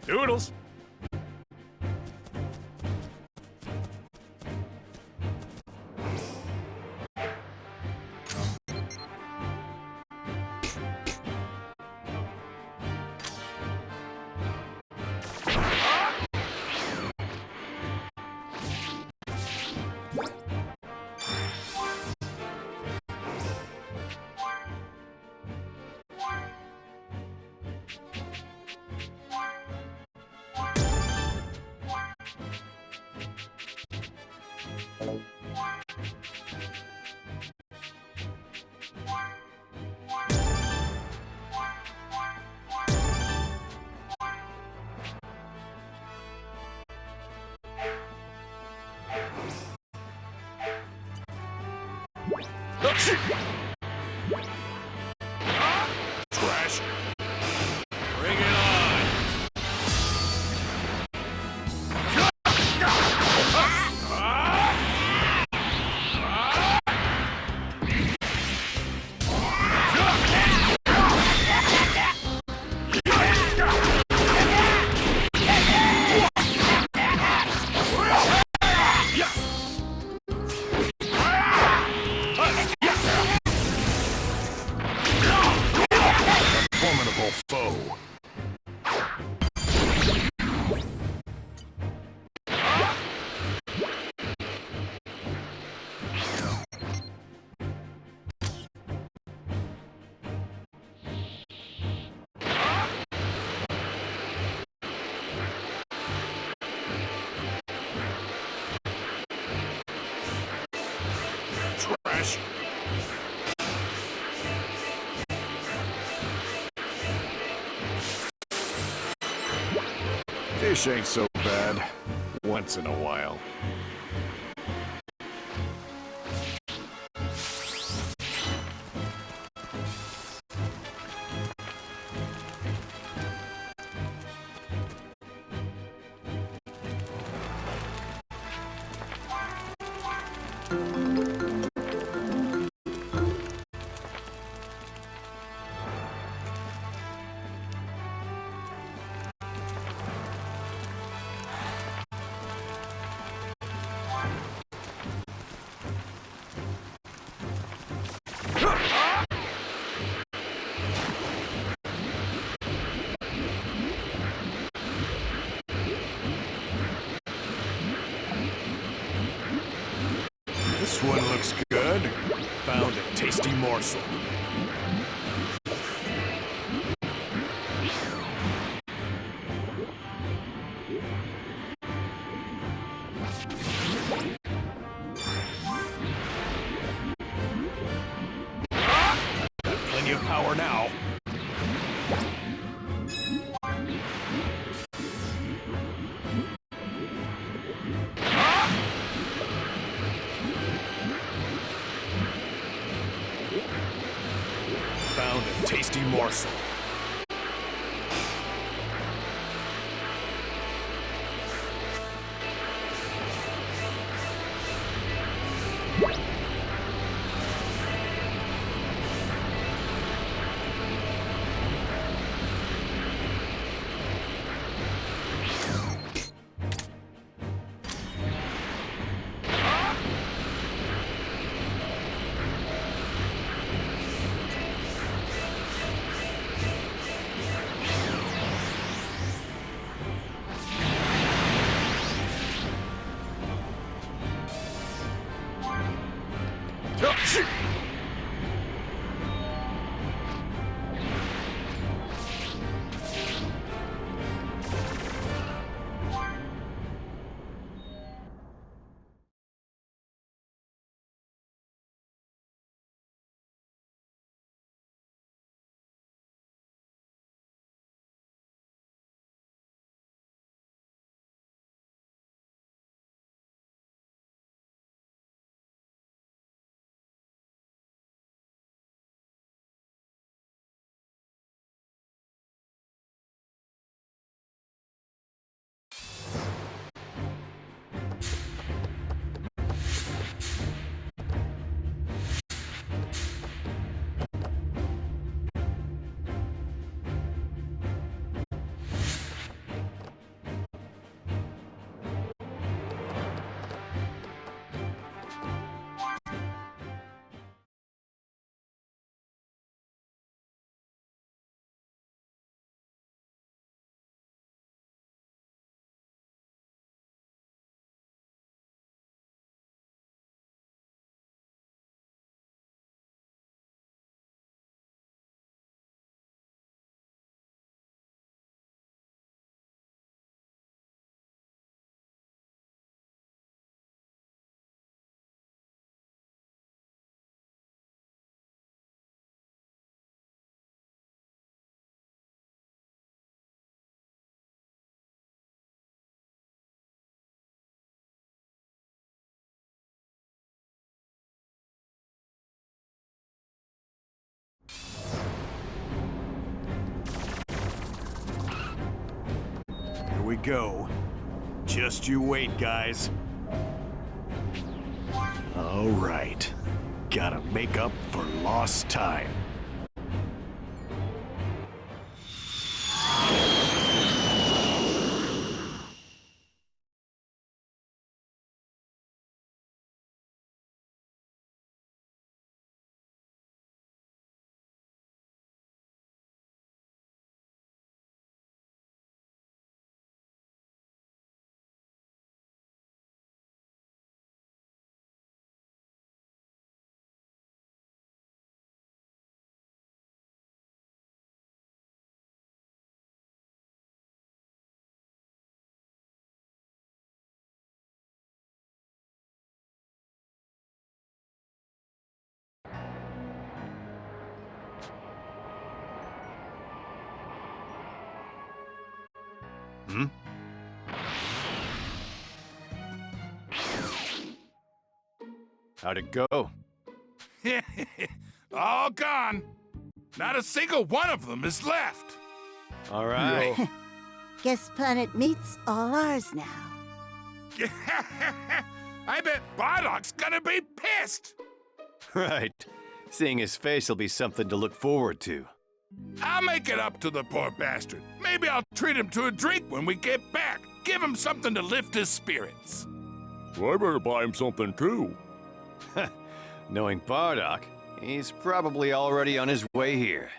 Doodles! Trash! Bring it on! Formidable foe. Trash. Fish ain't so bad, once in a while. This one looks good. Found a tasty morsel. Got plenty of power now. morsel. Here we go. Just you wait, guys. All right. Gotta make up for lost time. Hmm? How'd it go? All gone. Not a single one of them is left. All right. Guess Planet Meat's all ours now. I bet Bardock's gonna be pissed. Right. Seeing his face will be something to look forward to. I'll make it up to the poor bastard. Maybe I'll treat him to a drink when we get back. Give him something to lift his spirits. I better buy him something too. Knowing Bardock, he's probably already on his way here.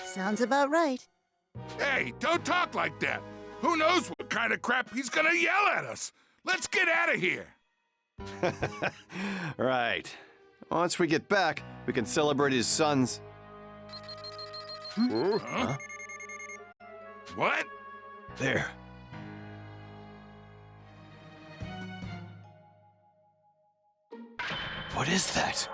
Sounds about right. Hey, don't talk like that. Who knows what kind of crap he's gonna yell at us. Let's get out of here. Right. Once we get back, we can celebrate his son's... Huh? What? There. What is that?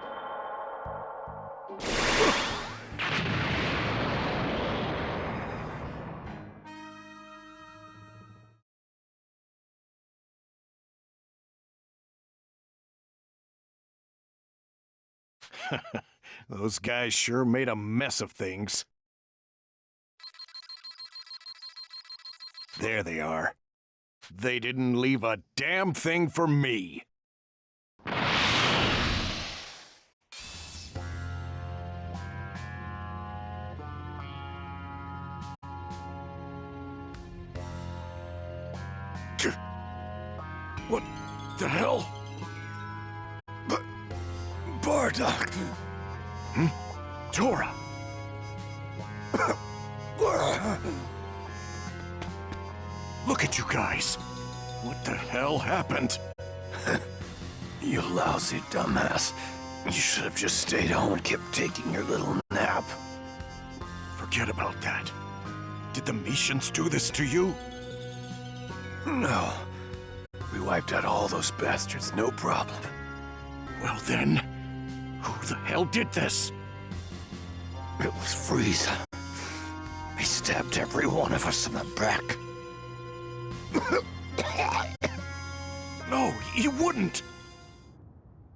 Those guys sure made a mess of things. There they are. They didn't leave a damn thing for me. What the hell? Bardock! Tora! Look at you guys! What the hell happened? You lousy dumbass. You should have just stayed home and kept taking your little nap. Forget about that. Did the Mishans do this to you? No. We wiped out all those bastards, no problem. Well then, who the hell did this? It was Frieza. He stabbed every one of us in the back. No, you wouldn't!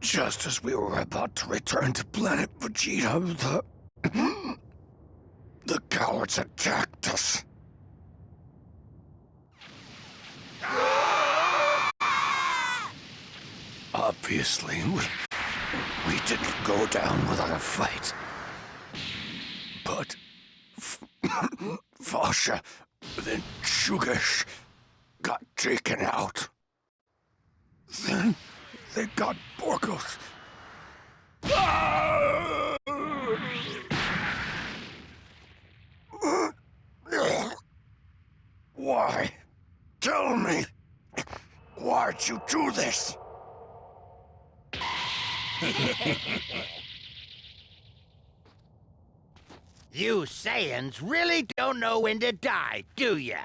Just as we were about to return to planet Vegeta, the cowards attacked us. Obviously, we didn't go down without a fight. But Fasha, then Shugesh, got taken out. Then they got Borgos. Why? Tell me. Why'd you do this? You Saiyans really don't know when to die, do ya?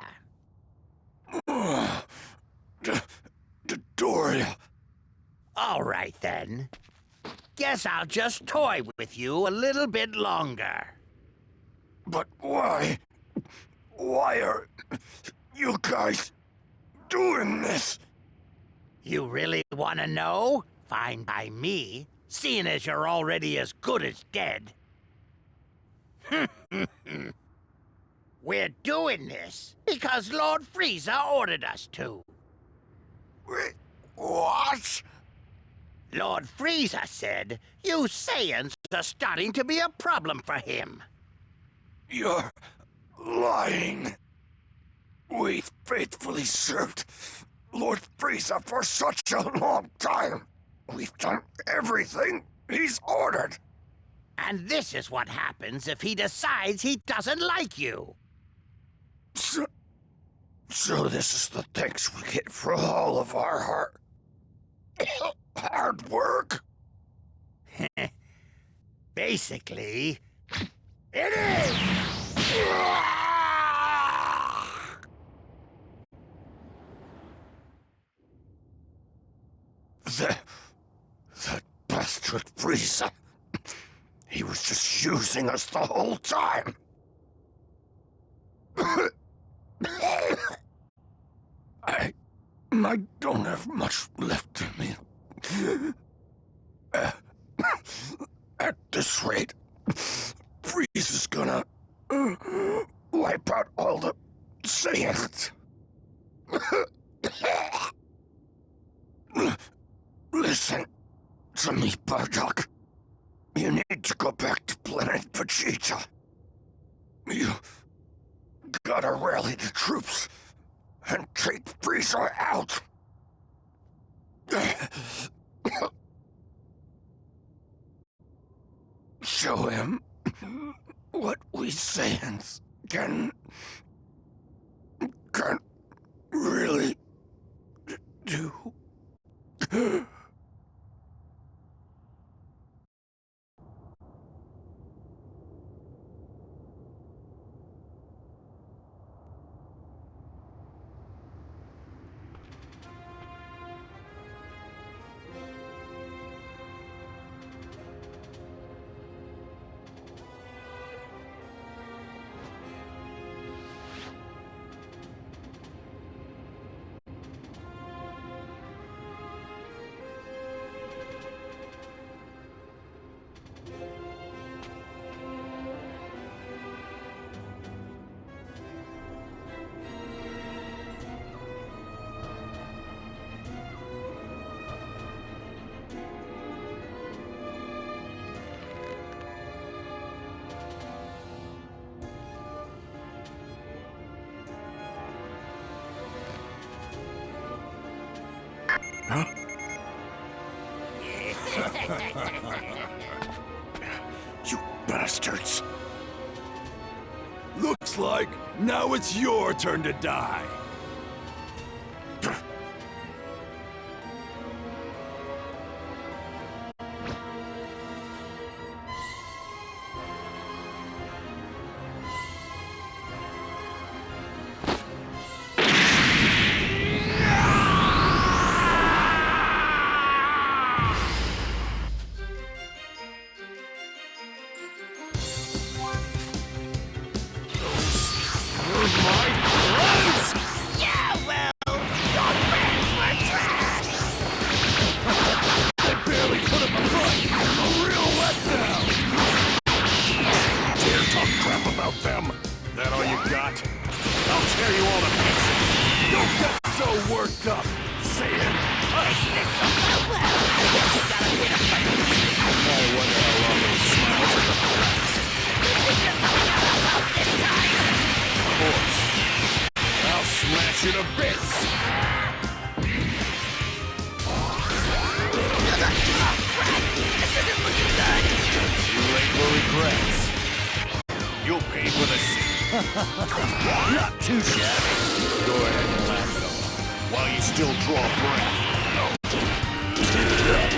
Doria. All right, then. Guess I'll just toy with you a little bit longer. But why? Why are you guys doing this? You really want to know? Fine by me, seeing as you're already as good as dead. We're doing this because Lord Frieza ordered us to. What? Lord Frieza said you Saiyans are starting to be a problem for him. You're lying. We've faithfully served Lord Frieza for such a long time. We've done everything he's ordered. And this is what happens if he decides he doesn't like you. So this is the thanks we get for all of our hard work? Basically, it is! That bastard Frieza. He was just using us the whole time. I don't have much left in me. At this rate, Frieza's gonna wipe out all the Saiyans. Listen to me, Bardock. You need to go back to planet Vegeta. You gotta rally the troops and take Frieza out. Show him what we Saiyans can really do. You bastards! Looks like now it's your turn to die. That all you got? I'll tear you all to pieces. Don't get so worked up, Saiyan! I wonder how long those smiles are gonna last. Of course. I'll smash you to bits. Too late for regrets. You'll pay for the seat. Not too shabby. Go ahead and laugh it off while you still draw breath.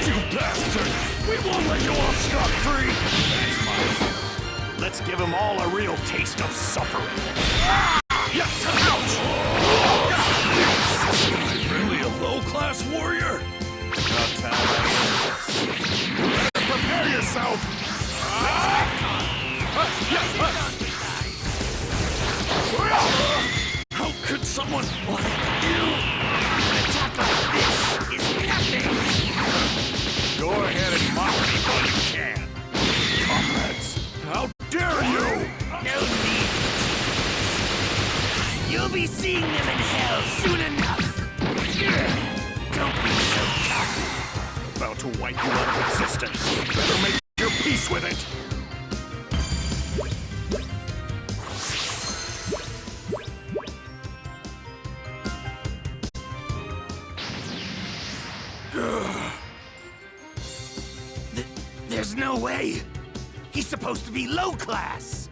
You bastard! We won't let you off scot-free! That's my idea. Let's give them all a real taste of suffering. Yes, ouch! Is this guy really a low-class warrior? About time I Prepare yourself! How could someone like you? An attack like this is nothing! Go ahead and mock me while you can. Comrades, how dare you! No need. You'll be seeing them in hell soon enough. Don't be so cocky. About to wipe you out of existence. Better make your peace with it. There's no way. He's supposed to be low class.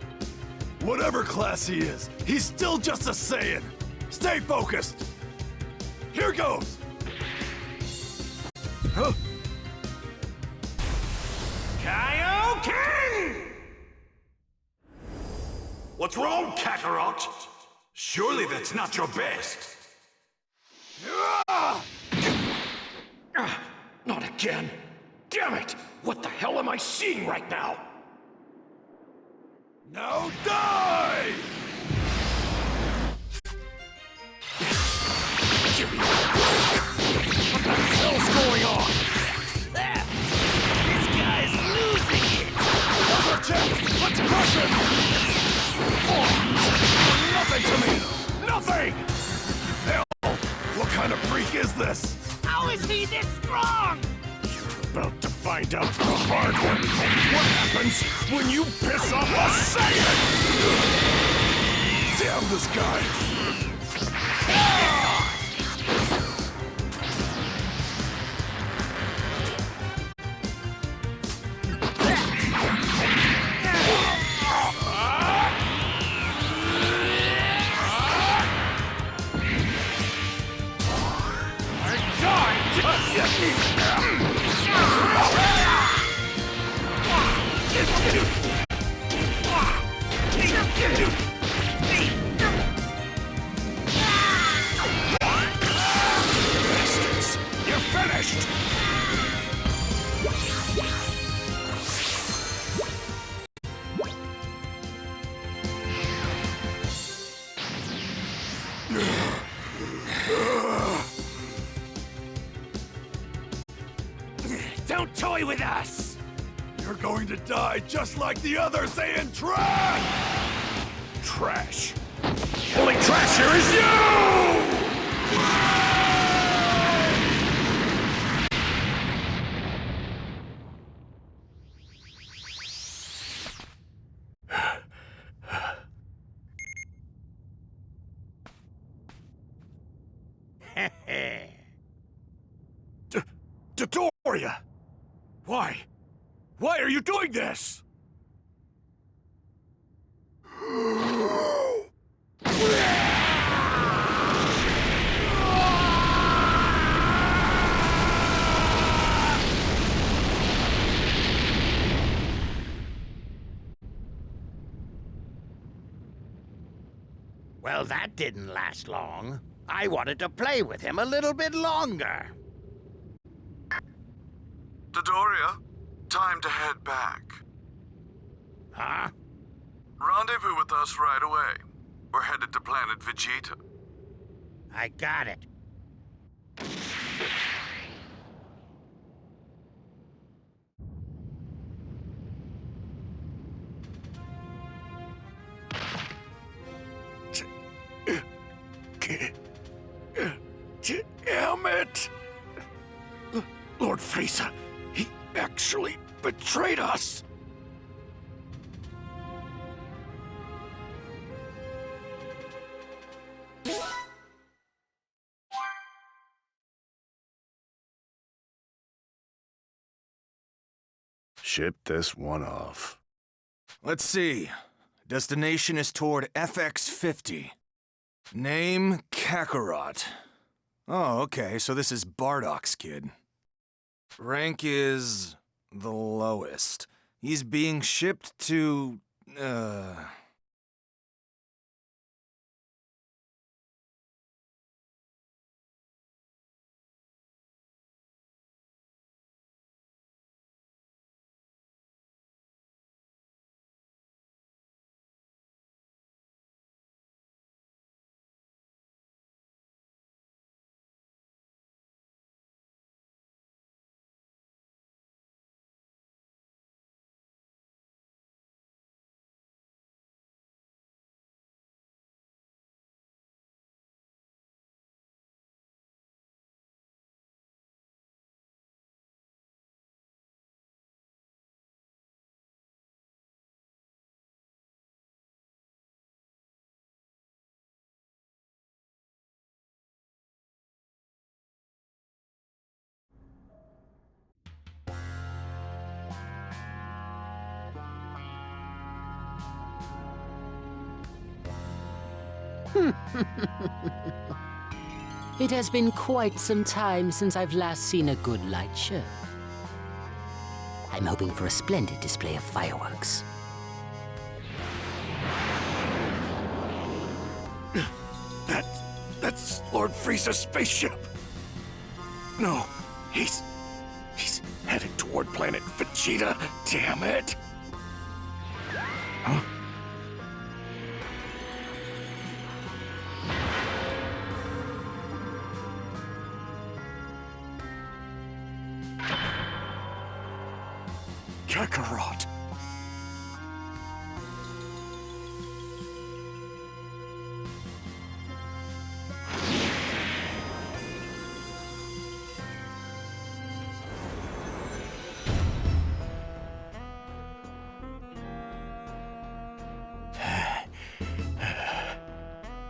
Whatever class he is, he's still just a Saiyan. Stay focused. Here goes. Huh? Kaioken! What's wrong, Kakarot? Surely that's not your best. Not again. Damn it! What the hell am I seeing right now? Now die! What the hell's going on? This guy's losing it. Another check! Let's crush him! Oh, nothing to me! Nothing! Hell, what kind of freak is this? How is he this strong? About to find out the hard way. What happens when you piss off a Saiyan? Damn this guy! Bastards! You're finished! Don't toy with us! You're going to die just like the other Saiyan trash! Trash? Only trash here is you! Dodoria! Why? Why are you doing this? Well, that didn't last long. I wanted to play with him a little bit longer. Dodoria, time to head back. Huh? Rendezvous with us right away. We're headed to planet Vegeta. I got it. Damn it! Lord Frieza, he actually betrayed us! Ship this one off. Let's see. Destination is toward FX50. Name, Kakarot. Oh, okay, so this is Bardock's kid. Rank is the lowest. He's being shipped to, It has been quite some time since I've last seen a good light show. I'm hoping for a splendid display of fireworks. That's Lord Frieza's spaceship! No, he's headed toward planet Vegeta, damn it! Huh? Kakarot!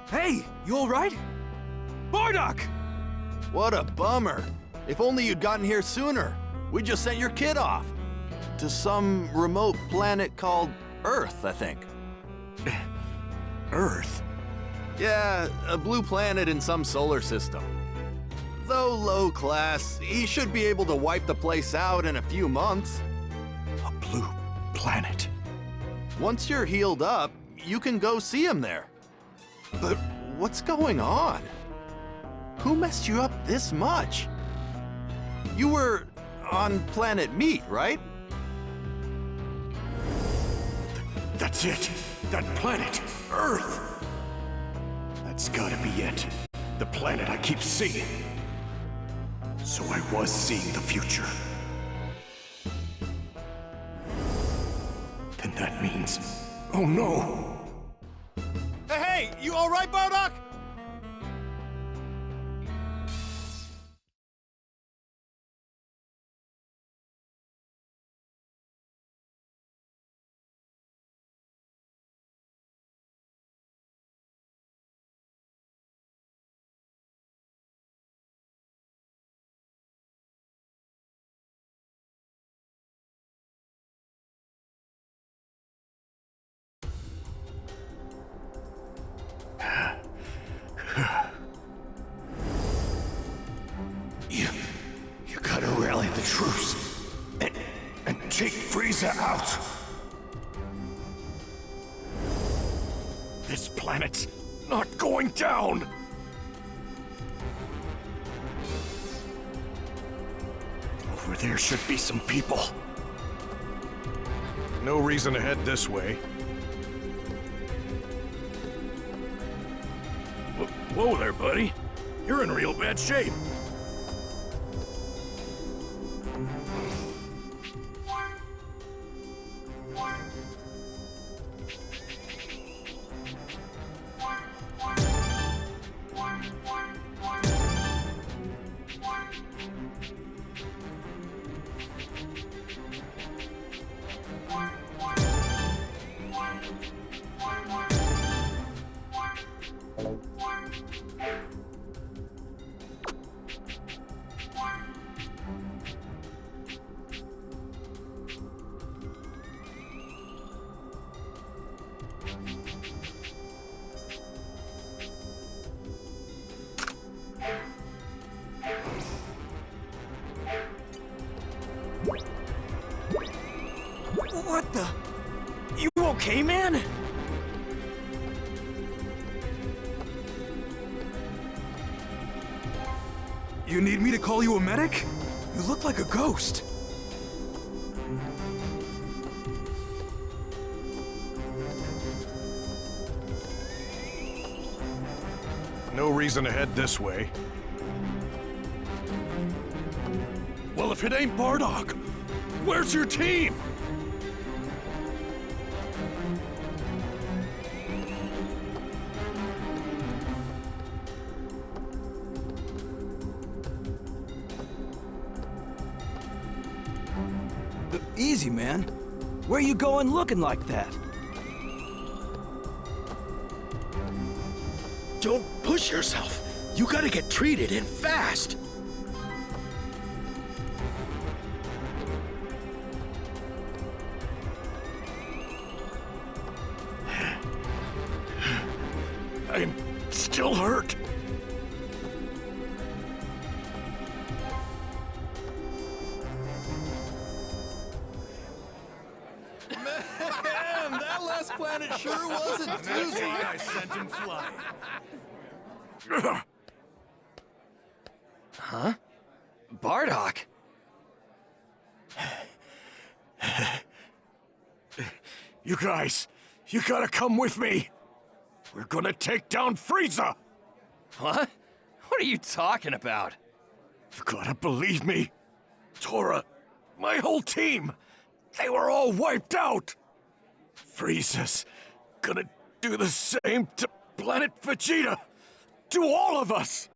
Hey, you alright? Bardock! What a bummer. If only you'd gotten here sooner. We just sent your kid off. To some remote planet called Earth, I think. Earth? Yeah, a blue planet in some solar system. Though low class, he should be able to wipe the place out in a few months. A blue planet? Once you're healed up, you can go see him there. But what's going on? Who messed you up this much? You were on planet Meat, right? That's it! That planet! Earth! That's gotta be it. The planet I keep seeing. So I was seeing the future. Then that means... Oh no! Hey, you alright, Bardock? Frieza out! This planet's not going down! Over there should be some people. No reason to head this way. Whoa there, buddy. You're in real bad shape. What the? You okay, man? You need me to call you a medic? You look like a ghost. No reason to head this way. Well, if it ain't Bardock, where's your team? Easy, man. Where you going looking like that? Don't push yourself. You gotta get treated and fast. I'm still hurt. Man, that last planet sure was a That's doozy. why I sent him flying. Huh? Bardock? You guys, you gotta come with me. We're gonna take down Frieza. What? What are you talking about? You gotta believe me. Tora, my whole team, they were all wiped out. Frieza's gonna do the same to Planet Vegeta. To all of us.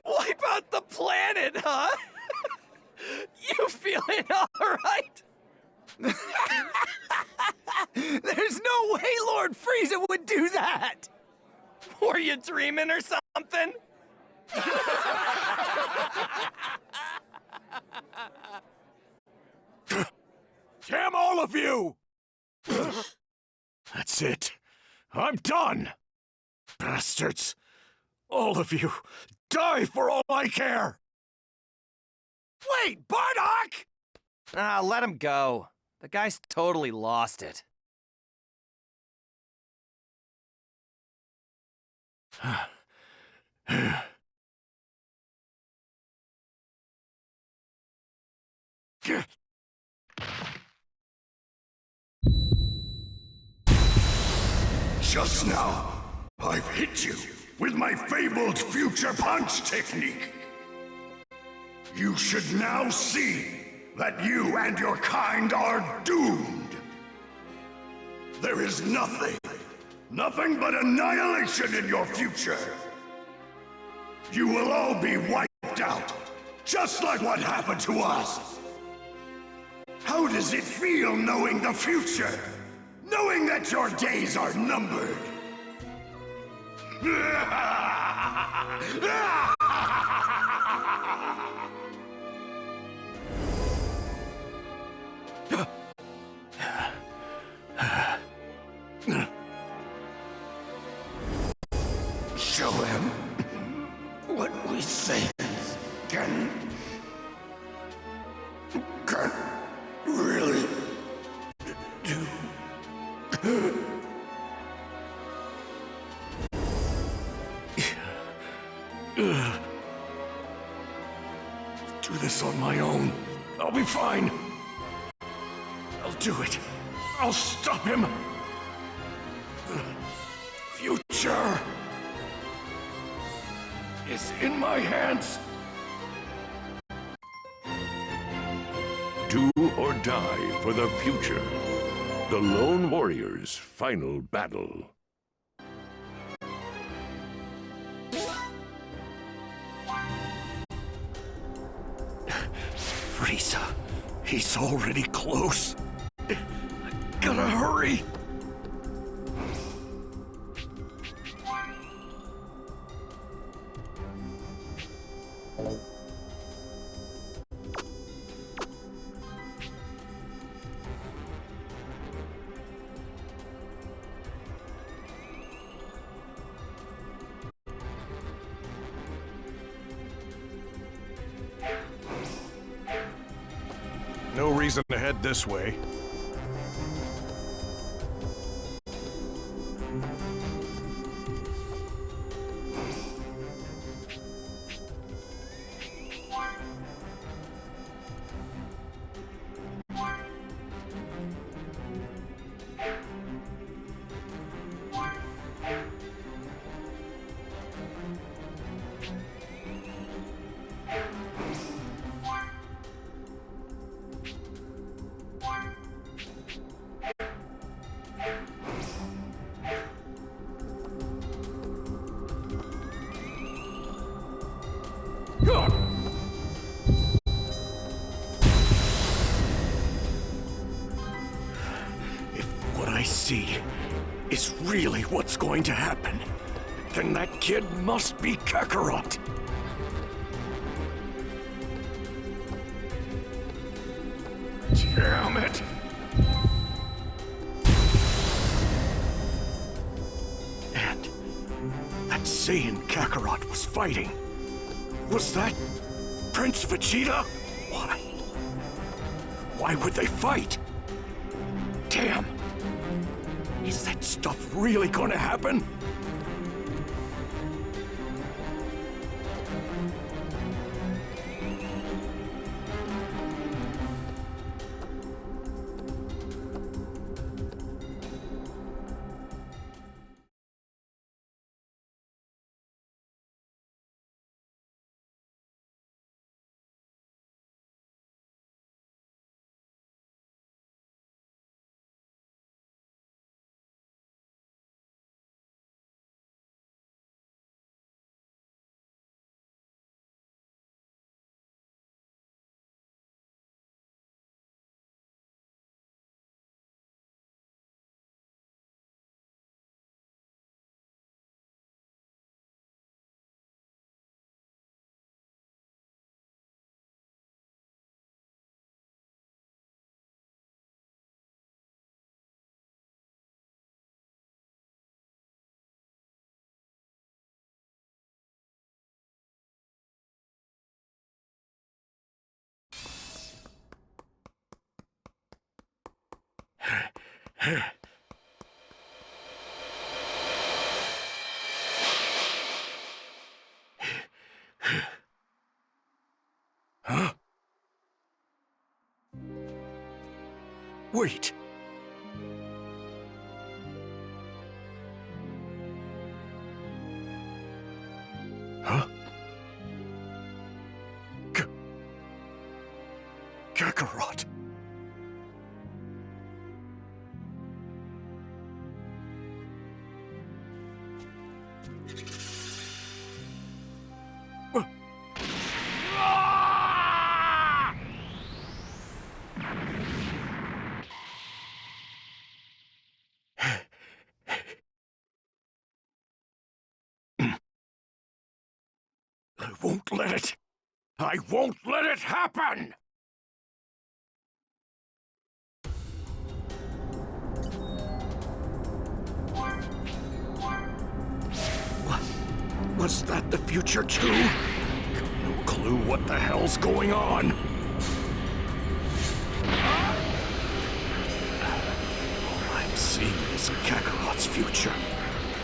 Wipe out the planet, huh? You feeling all right? There's no way Lord Frieza would do that! Were you dreaming or something? Damn all of you! That's it. I'm done. Bastards. All of you. Die for all I care. Wait, Bardock! Ah, let him go. The guy's totally lost it. Just now, I've hit you with my fabled future punch technique. You should now see that you and your kind are doomed. There is nothing but annihilation in your future. You will all be wiped out, just like what happened to us. How does it feel knowing the future? Knowing that your days are numbered? can really do. Do this on my own. I'll be fine. I'll do it. I'll stop him. The future is in my hands. Do or die for the future. The Lone Warrior's final battle. Frieza, he's already close. I gotta hurry. No reason to head this way. If what I see is really what's going to happen, then that kid must be Kakarot. Damn it! And that Saiyan Kakarot was fighting. Was that Prince Vegeta? Why? Why would they fight? Damn! Is that stuff really gonna happen? Huh? Wait. Huh? Kakarot. I won't let it happen! What? Was that the future too? No clue. clue what the hell's going on. All I'm seeing is Kakarot's future.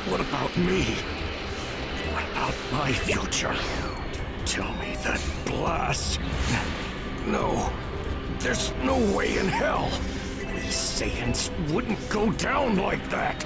What about me? What about my future? Tell me that blast. No, there's no way in hell. We Saiyans wouldn't go down like that.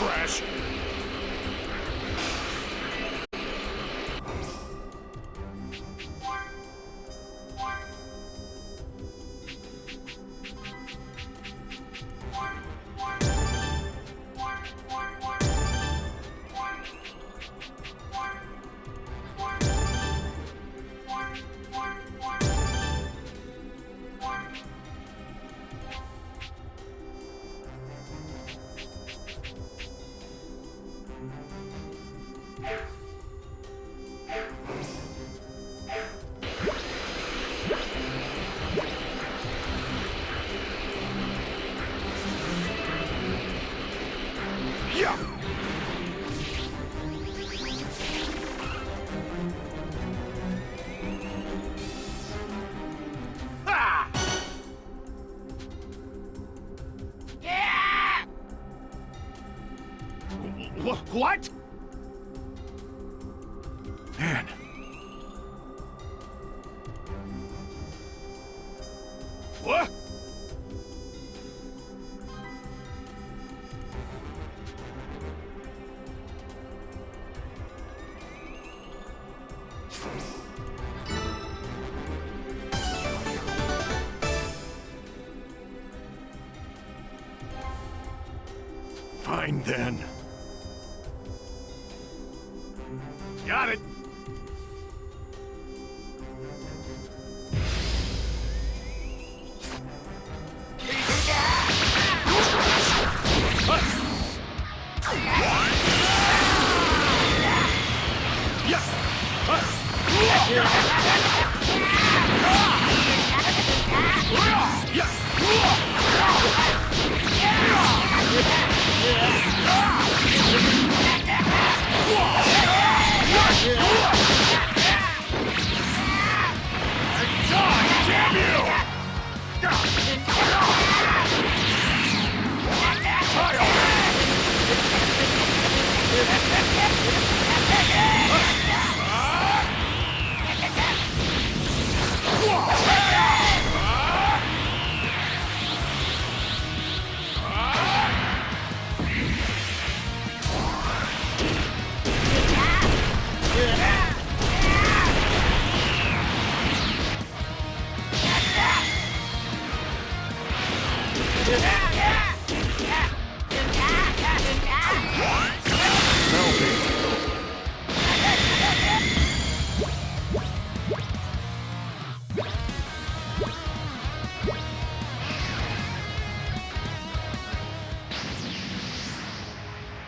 Trash. What? Man. What? Fine then. Got it.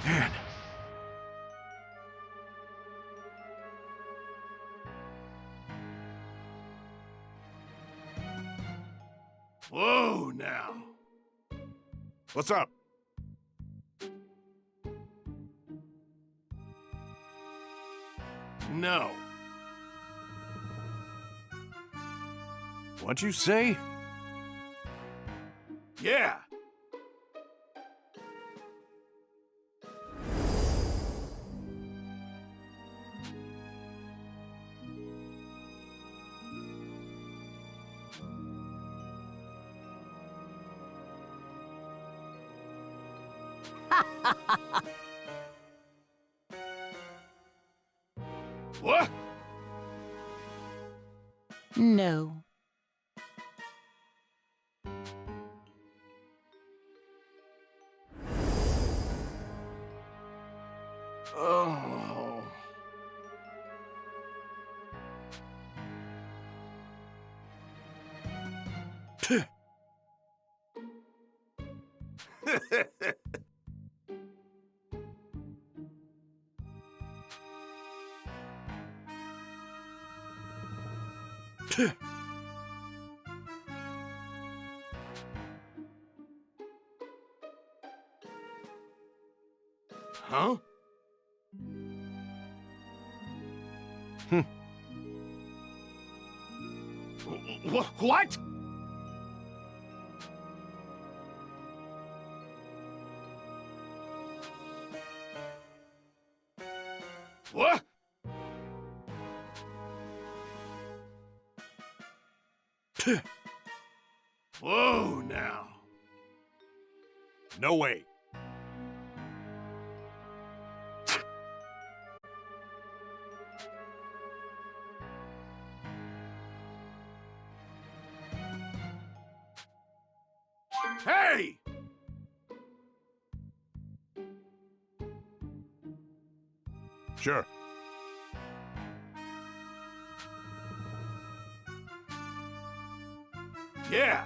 Man. Whoa, now. What's up? No. What'd you say? Yeah. What? No. Oh. Huh? What? What? Whoa, now. No way. Hey! Sure. Yeah.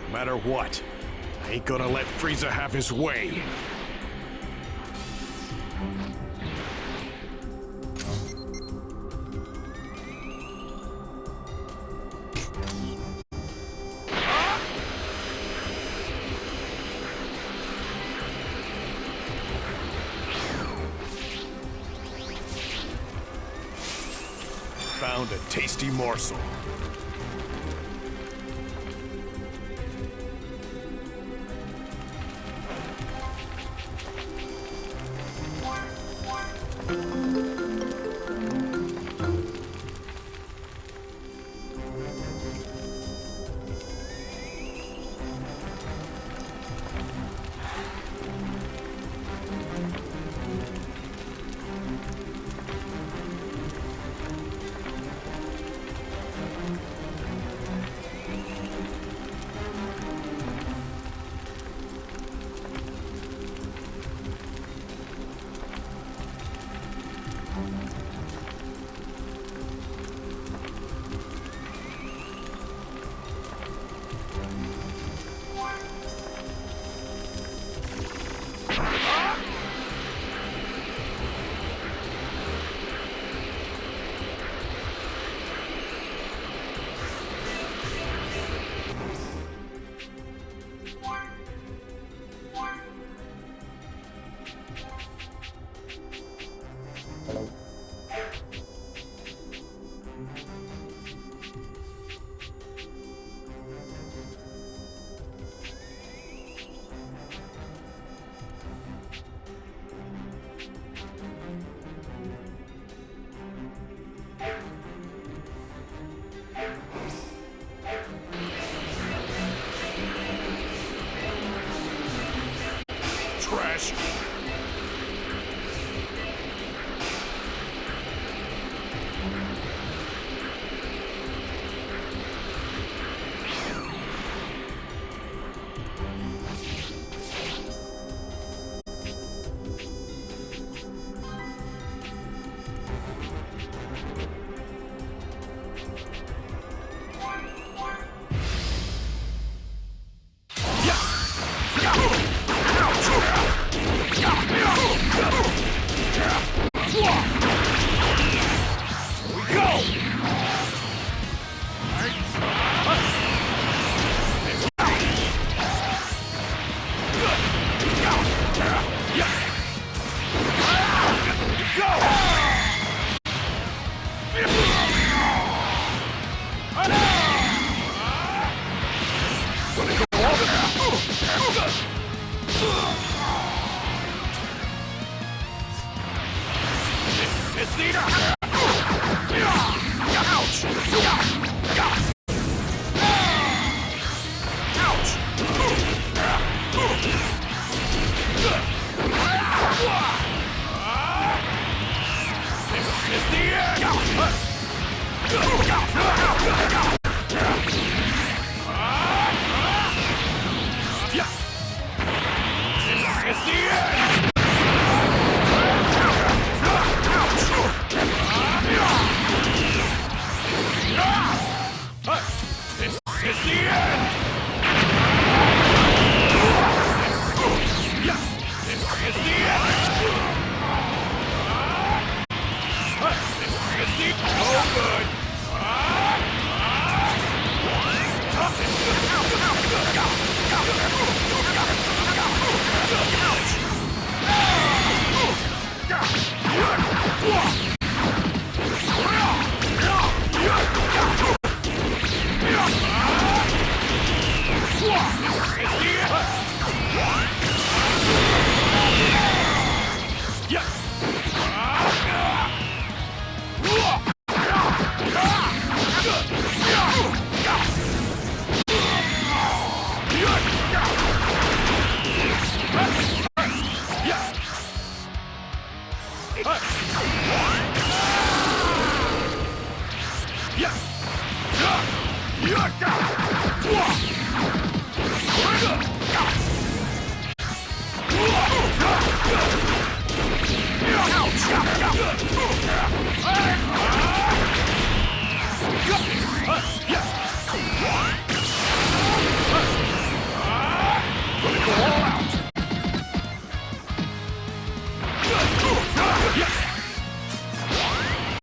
No matter what, I ain't gonna let Frieza have his way. Found a tasty morsel.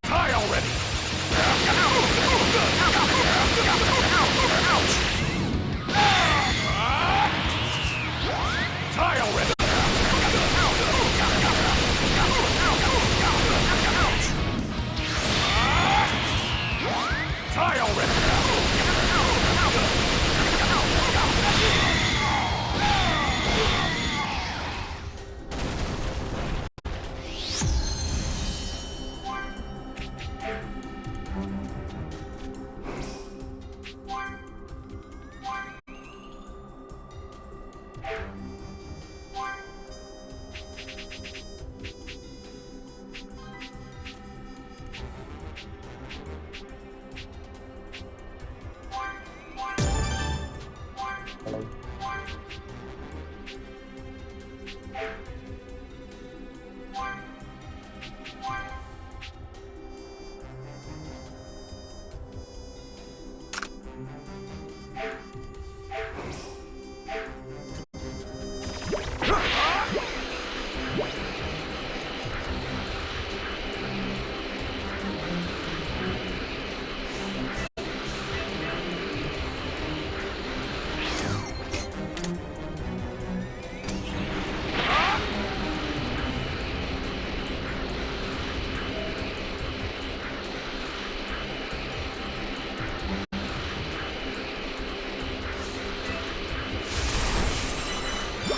Die already! Die already! Die already!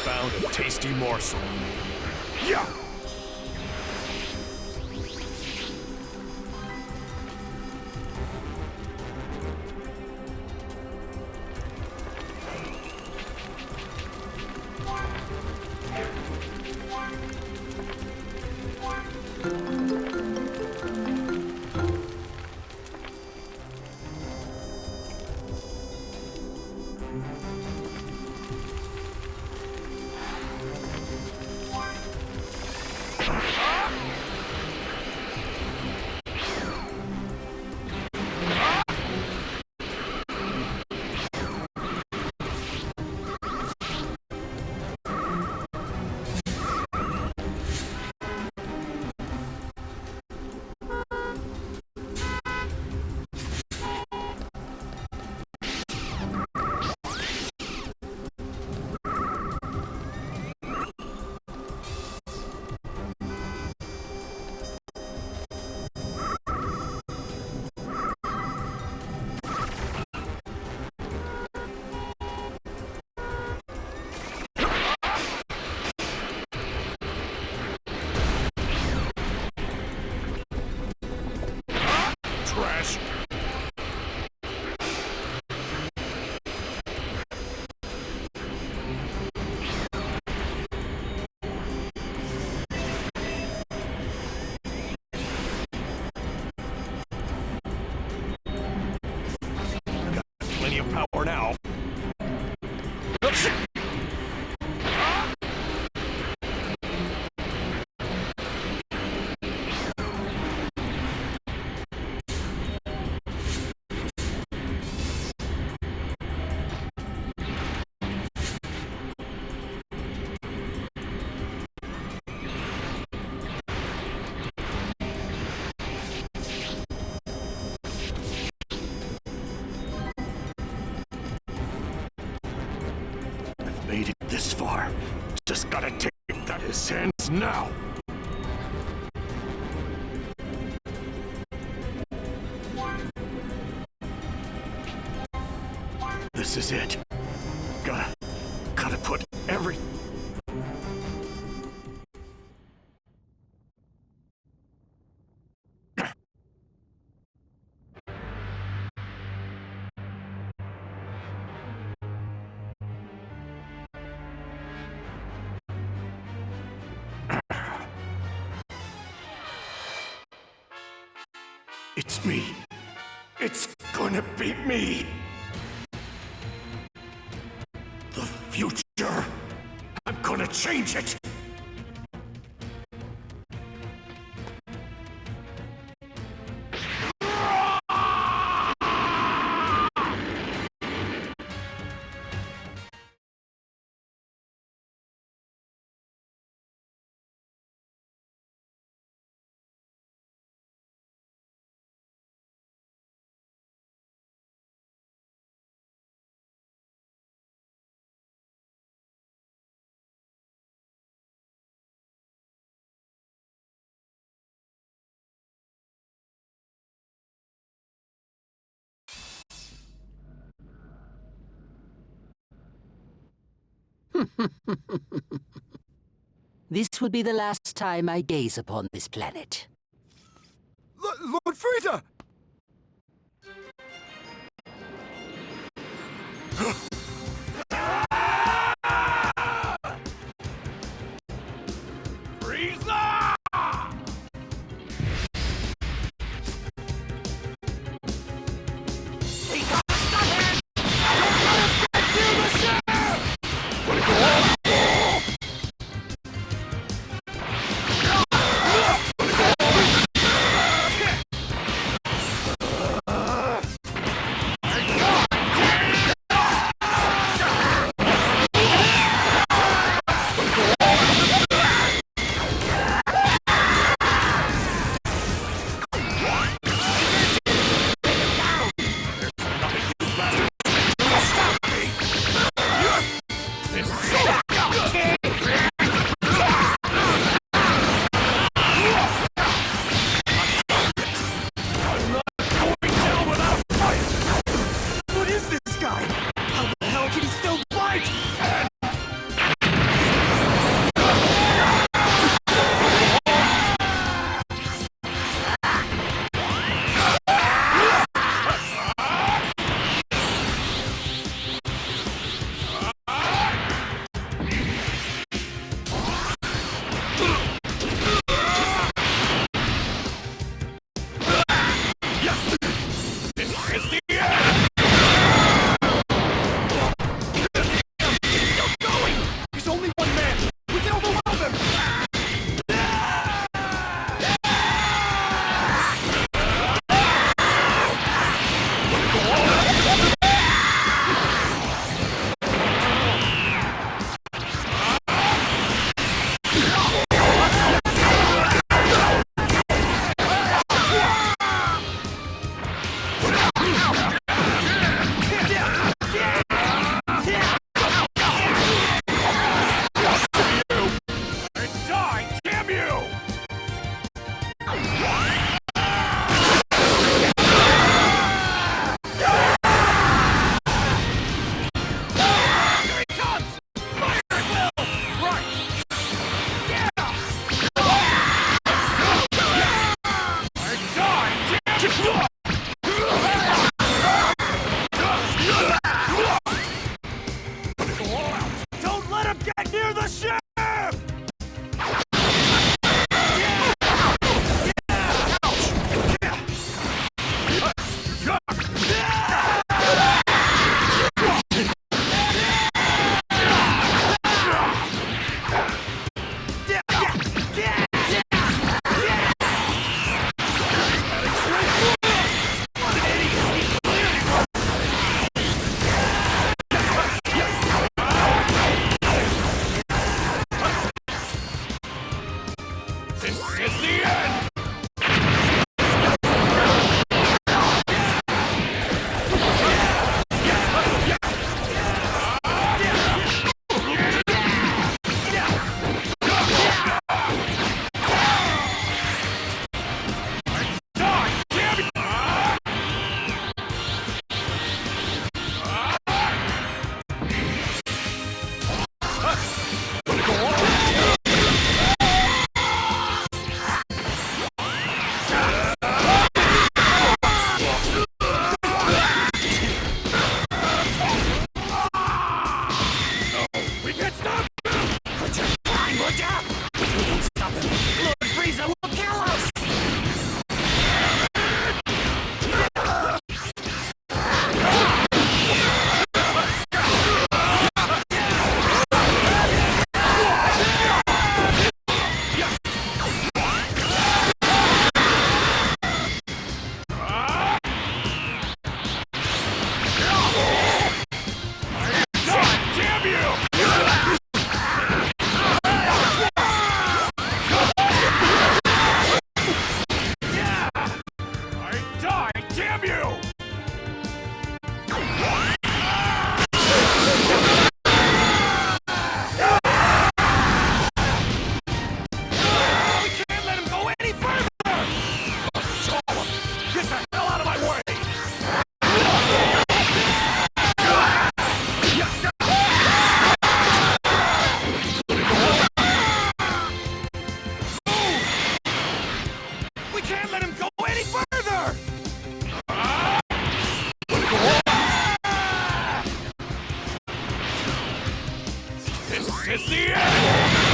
Found a tasty morsel. Yeah! Trash! Got plenty of power now. Oops. Made it this far. Just gotta take it out of his hands now. This is it. Gotta put every... It's me. It's gonna be me. future. I'm gonna change it. This will be the last time I gaze upon this planet. Lord Frieza! Frieza! is the end!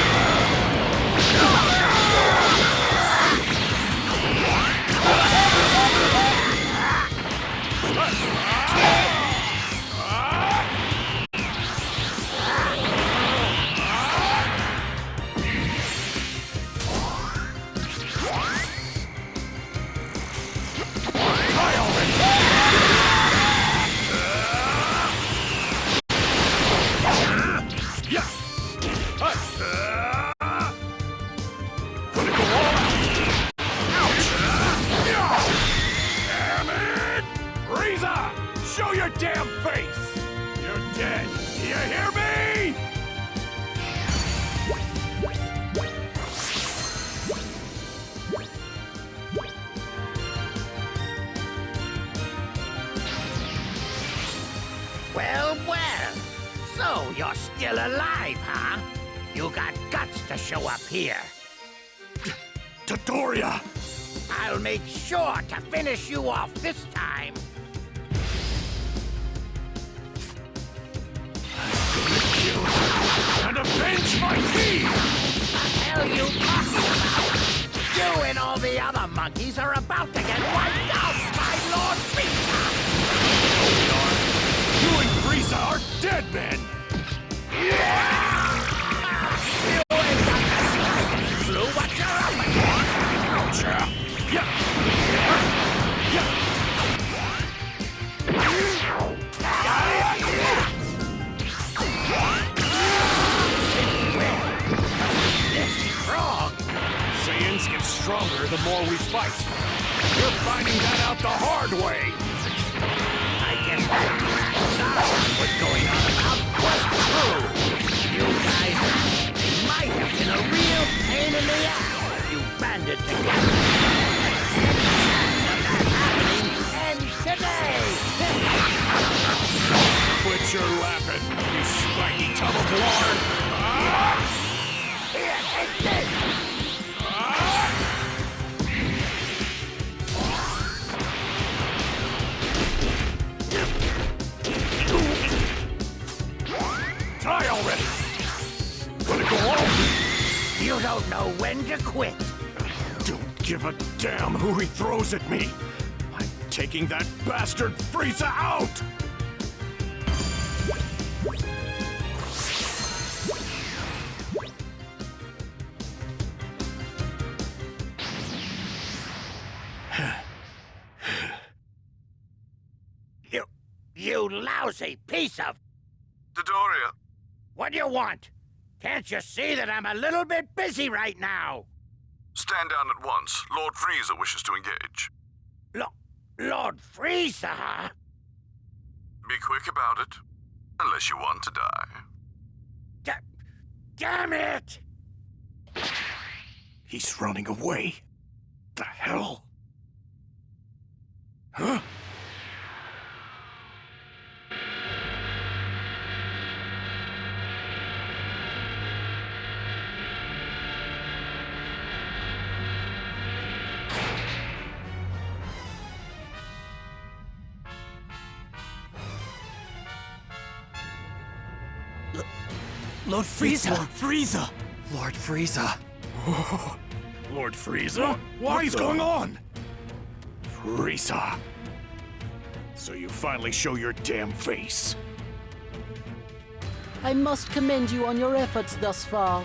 Show your damn face! You're dead! Do you hear me? Well, well. So you're still alive, huh? You got guts to show up here. Dodoria! I'll make sure to finish you off this time. And avenge my team! The hell you talking about? You and all the other monkeys are about to get wiped out by Lord Frieza! You and Frieza are dead men! You ain't got the slightest clue what you're up against! Saiyans get stronger the more we fight. We're finding that out the hard way. I guess that what's going on about was true. You guys might have been a real pain in the ass if you banded together. And the chance of that happening ends today. Quit your laughing, you spiky tub of lard. Here, take this! Die already! Gonna go home! You don't know when to quit. Don't give a damn who he throws at me! I'm taking that bastard Frieza out! You lousy piece of... Dodoria, What do you want? Can't you see that I'm a little bit busy right now? stand down at once. Lord Frieza wishes to engage. Lord Frieza? Be quick about it, unless you want to die. Damn it! He's running away. The hell? Huh? Lord Frieza! Lord Frieza! Lord Frieza. Lord Frieza? What is going on? Frieza. So you finally show your damn face. I must commend you on your efforts thus far.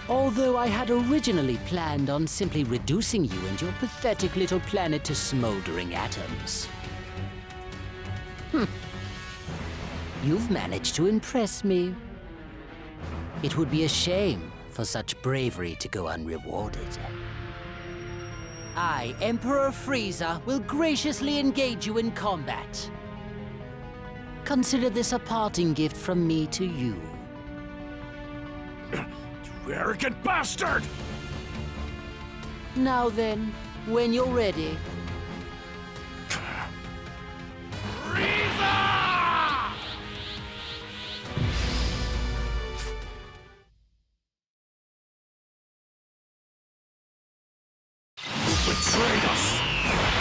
Although I had originally planned on simply reducing you and your pathetic little planet to smoldering atoms. You've managed to impress me. It would be a shame for such bravery to go unrewarded. I, Emperor Frieza, will graciously engage you in combat. Consider this a parting gift from me to you. You arrogant bastard! Now then, when you're ready. Frieza! You betrayed us!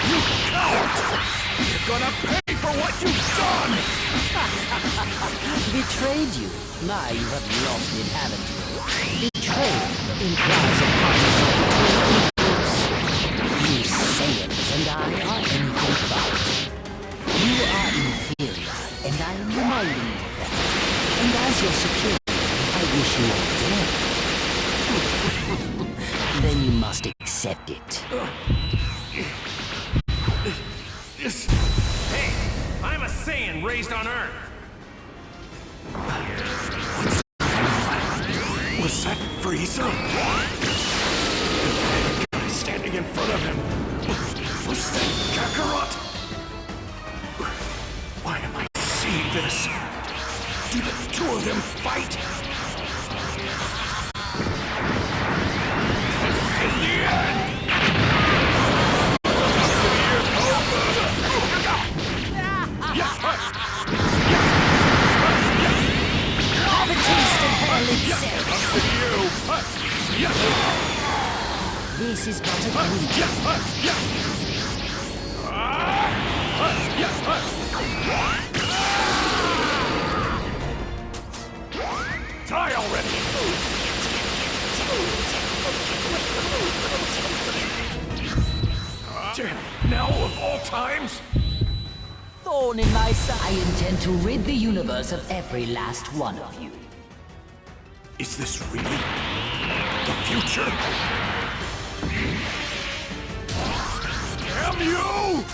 You coward! You're gonna pay for what you've done! Betrayed you? My, you have lost it, haven't you? Betrayal implies a partnership between equals. You Saiyans and I are anything but. You are inferior, and I am reminding you of that. And as your superior, I wish you all dead. Then you must accept it. Yes. Hey, I'm a Saiyan raised on Earth. Was that Frieza? The guy standing in front of him. Was that Kakarot? Why am I seeing this? Do the two of them fight? This is the end! Have a taste of hell itself. This is but a greeting. Die already! Damn, now of all times? Thorn in my side. I intend to rid the universe of every last one of you. Is this really the future? Damn you!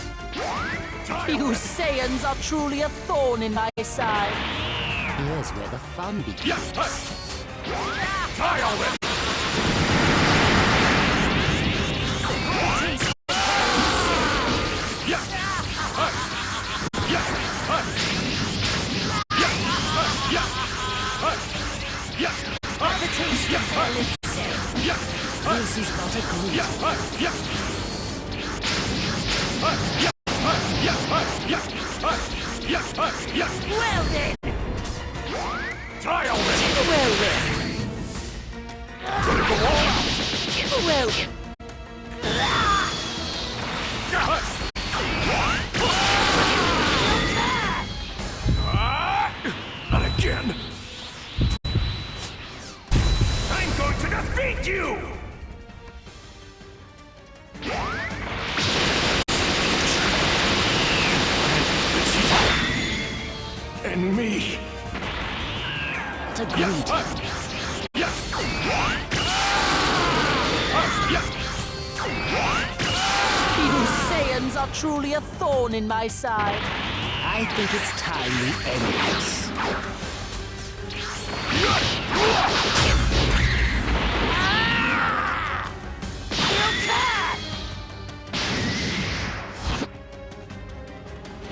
Die You already. Saiyans are truly a thorn in my side. Here's where the fun begins. Die already! Have a taste of hell itself. This is but a greeting. Well then. Die already! Well then. Well then. Not again! I'm going to defeat you! And me! It's a greeting. You Saiyans are truly a thorn in my side. I think it's time we end this.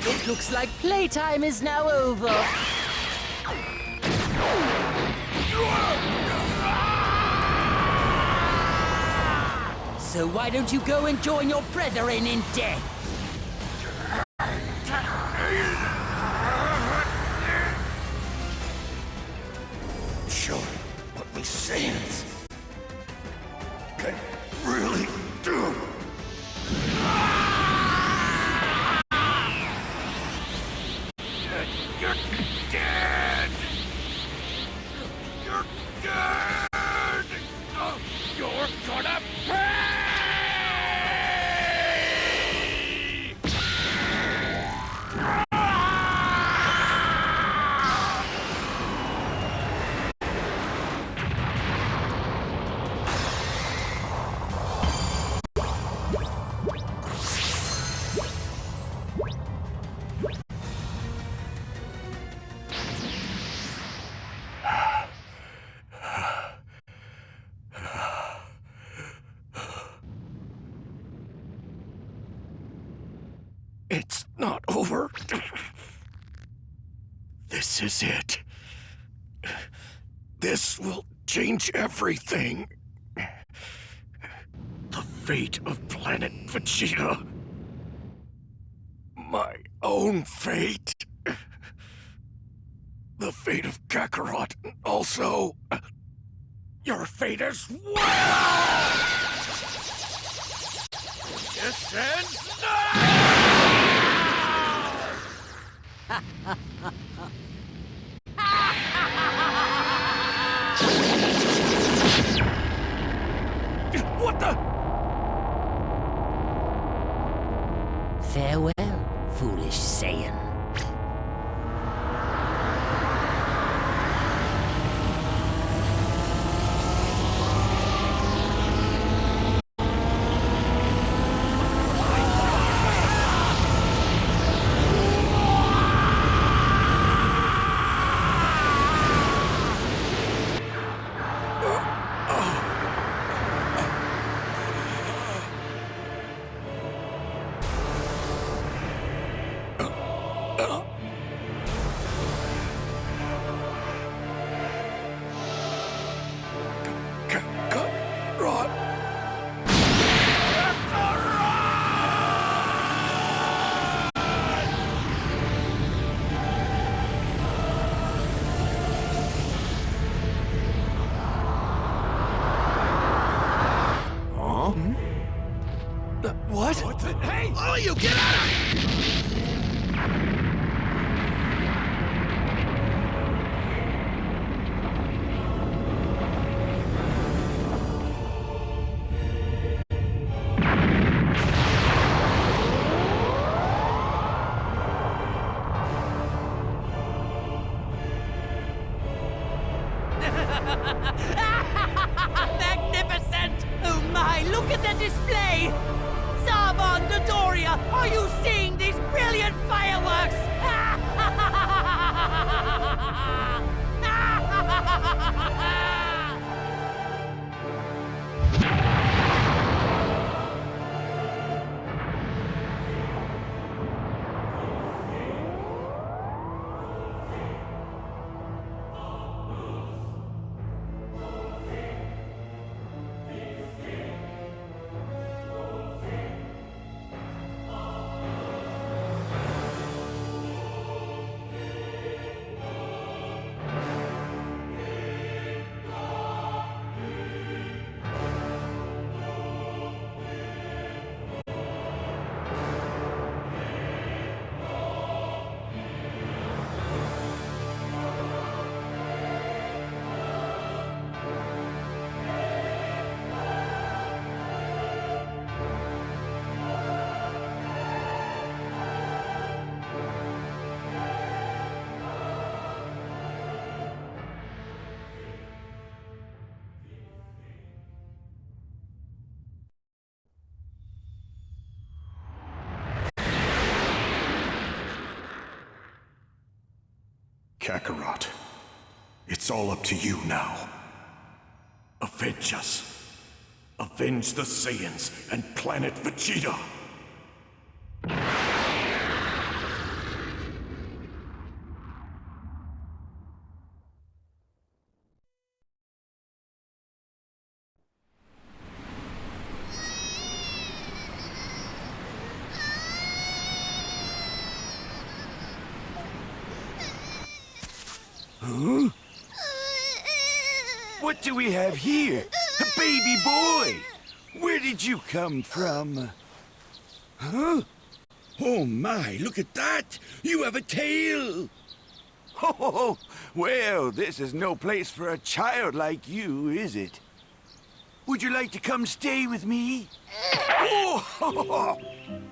It looks like playtime is now over. So why don't you go and join your brethren in death? Show what we Saiyans can really do. You're dead! You're dead! Oh, you're gonna pay! It's not over. This is it. This will change everything. The fate of Planet Vegeta. My own fate. The fate of Kakarot. Also, your fate as well! This ends now! What the? Farewell, foolish Saiyan. Rod. Huh? What? What the? Hey! All of you, get out of... Magnificent! Oh my, look at the display! Zarbon, Dodoria, are you seeing these brilliant fireworks? Kakarot, it's all up to you now. Avenge us. Avenge the Saiyans and planet Vegeta. Huh? What do we have here? A baby boy! Where did you come from? Huh? Oh my, look at that! You have a tail! Oh, well, this is no place for a child like you, is it? Would you like to come stay with me? Oh,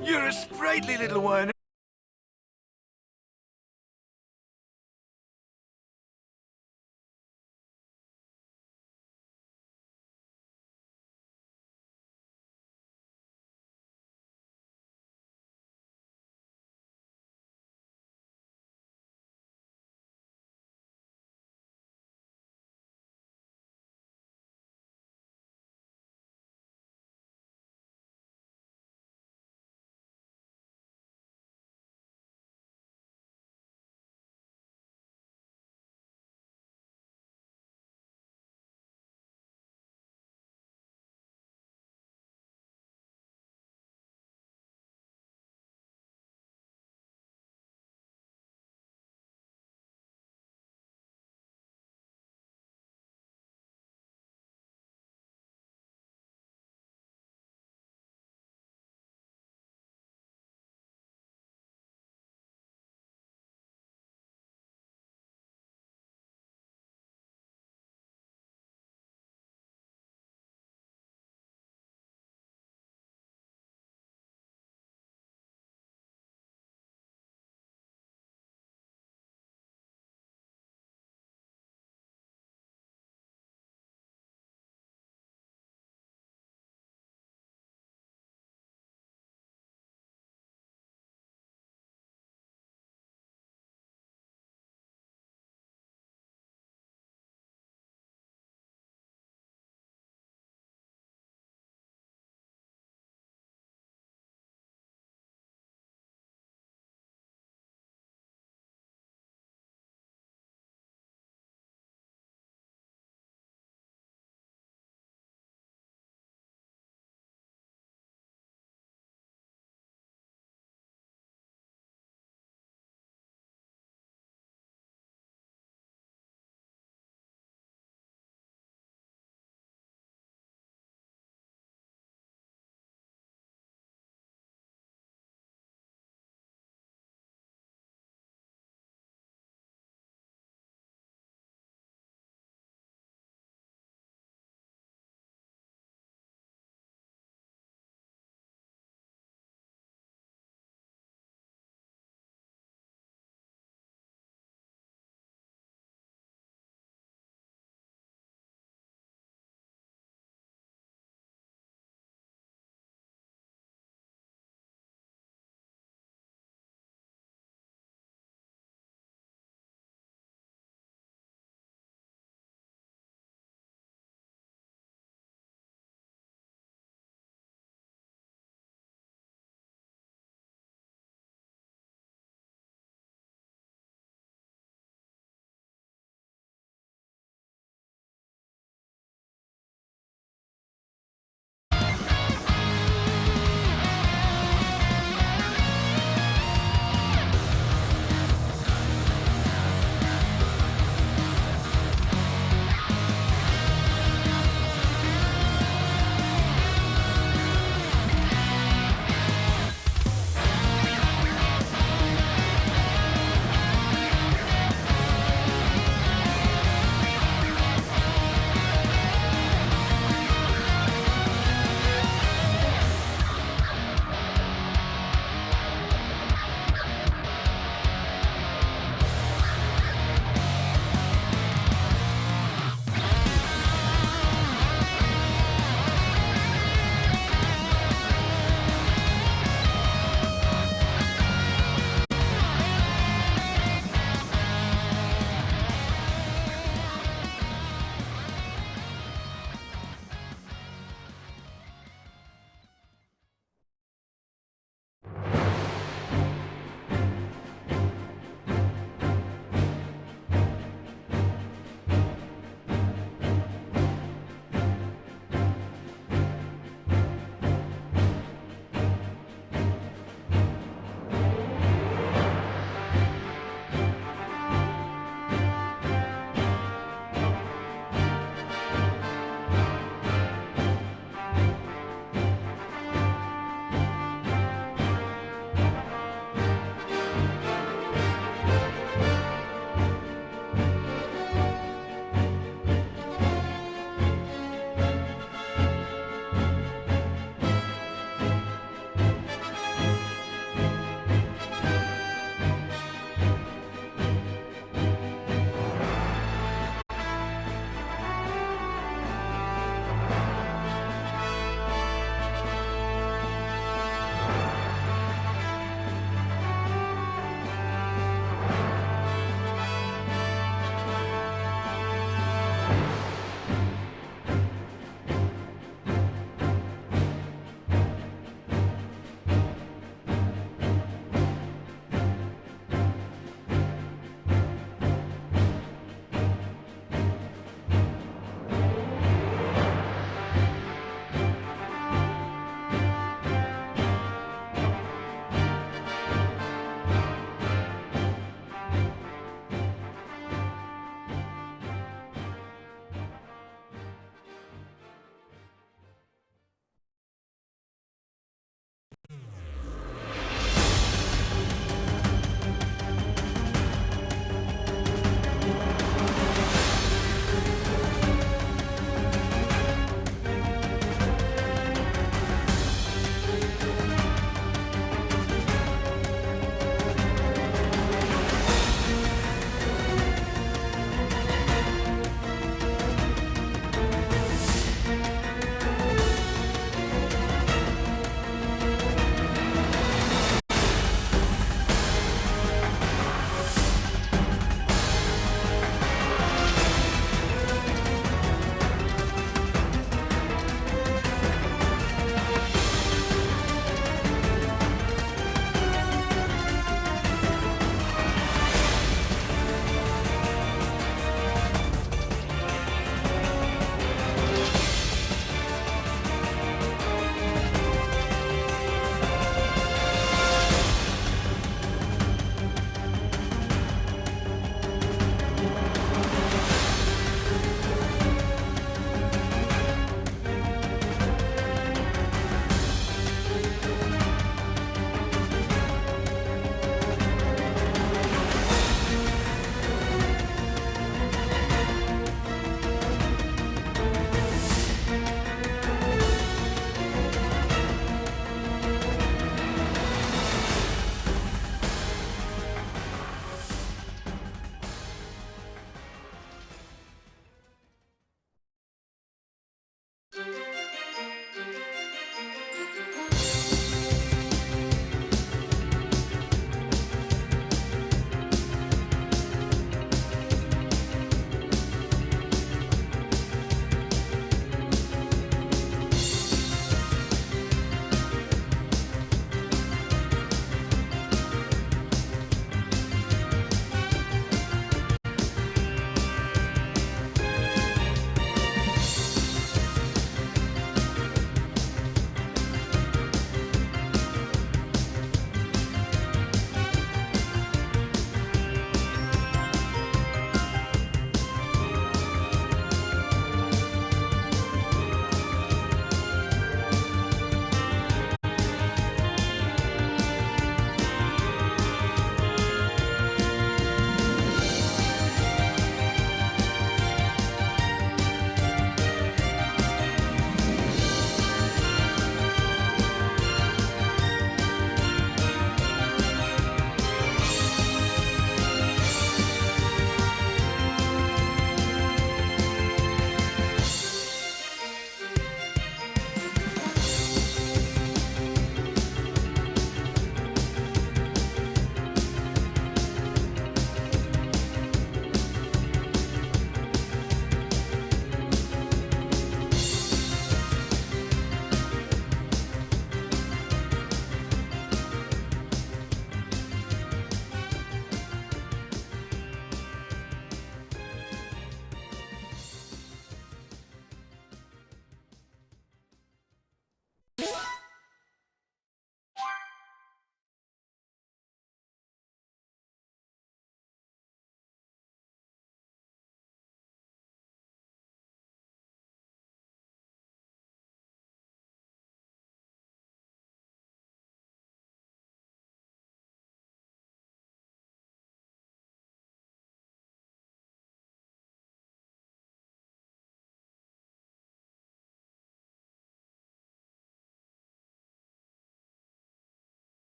you're a sprightly little one.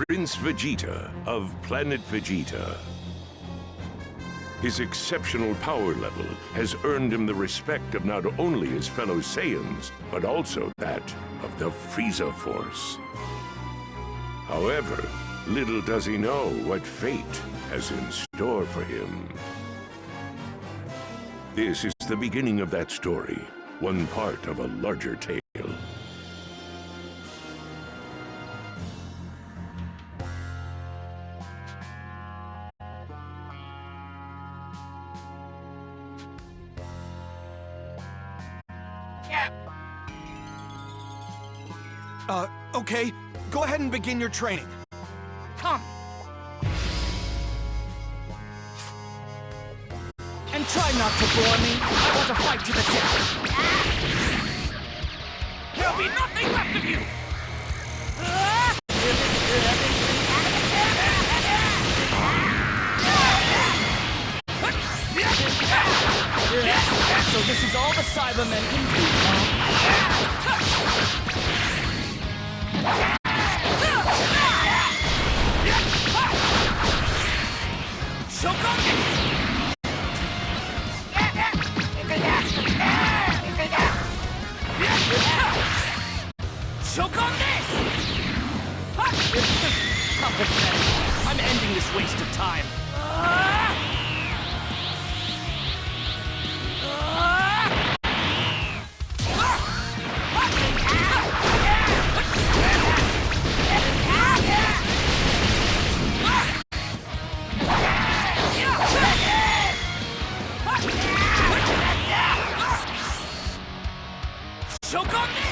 Prince Vegeta of Planet Vegeta. His exceptional power level has earned him the respect of not only his fellow Saiyans, but also that of the Frieza Force. However, little does he know what fate has in store for him. This is the beginning of that story, one part of a larger tale. Okay. Go ahead and begin your training. Come. And try not to bore me. I want to fight to the death. There'll be nothing left of you! So this is all the Cybermen can do, huh? Choke on this! How pathetic. I'm ending this waste of time. Choke on this!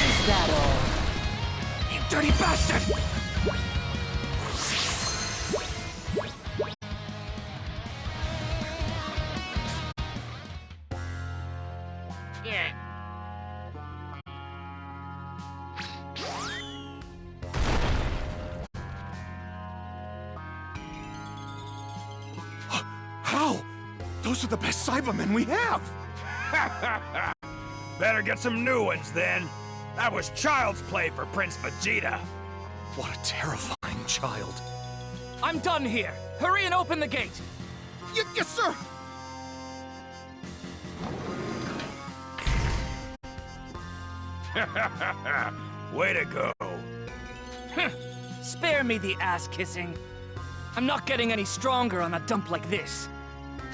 Is that all? You dirty bastard! Yeah. How? Those are the best Cybermen we have! Better get some new ones then. That was child's play for Prince Vegeta. What a terrifying child. I'm done here. Hurry and open the gate. Yes, sir! Way to go. Spare me the ass-kissing. I'm not getting any stronger on a dump like this.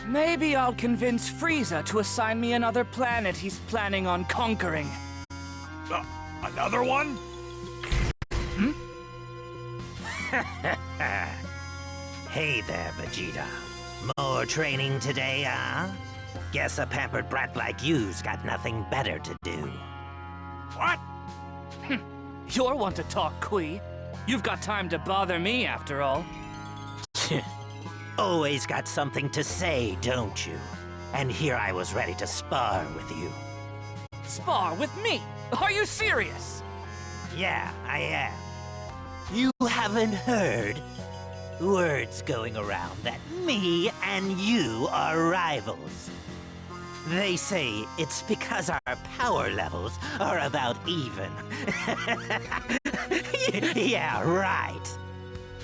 Maybe I'll convince Frieza to assign me another planet he's planning on conquering. Another one? Hey there, Vegeta. More training today, huh? Guess a pampered brat like you's got nothing better to do. What? You're one to talk, Kui. You've got time to bother me, after all. Always got something to say, don't you? And here I was ready to spar with you. Spar with me? Are you serious? Yeah, I am. You haven't heard? Words going around that me and you are rivals. They say it's because our power levels are about even. Yeah, right.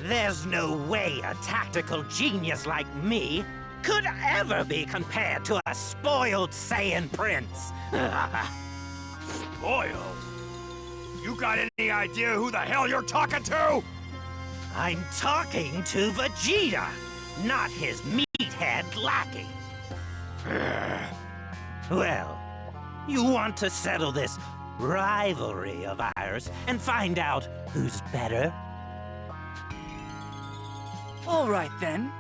There's no way a tactical genius like me could ever be compared to a spoiled Saiyan prince. Spoiled? You got any idea who the hell you're talking to? I'm talking to Vegeta, not his meathead lackey. Well, you want to settle this rivalry of ours and find out who's better? All right, then.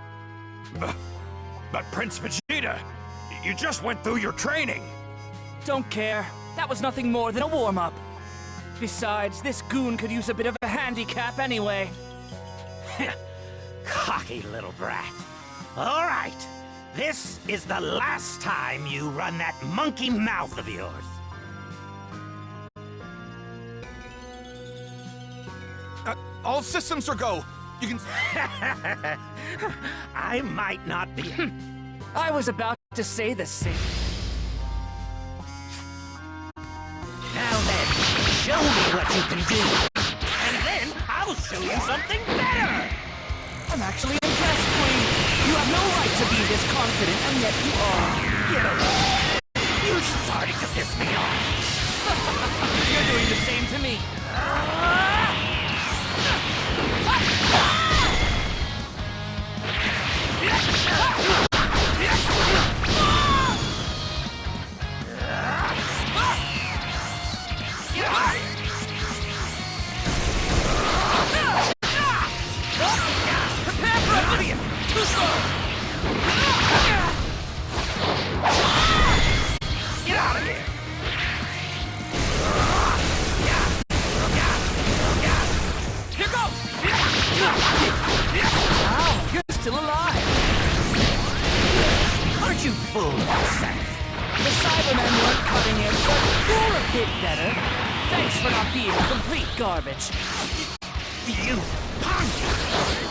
But Prince Vegeta, you just went through your training. Don't care. That was nothing more than a warm-up. Besides, this goon could use a bit of a handicap anyway. Cocky little brat. All right. This is the last time you run that monkey mouth of yours. All systems are go. You can... I might not be... I was about to say the same. Now then, show me what you can do. And then I'll show you something better! I'm actually impressed, Queen. You have no right to be this confident, and yet you are. Get away! You're starting to piss me off. You're doing the same to me. Prepare for oblivion! Too slow! Get out of here! Here goes! Wow, you're still alive. Aren't you full of yourself? The Cybermen weren't cutting it, but you're a bit better. Thanks for not being complete garbage. You punk!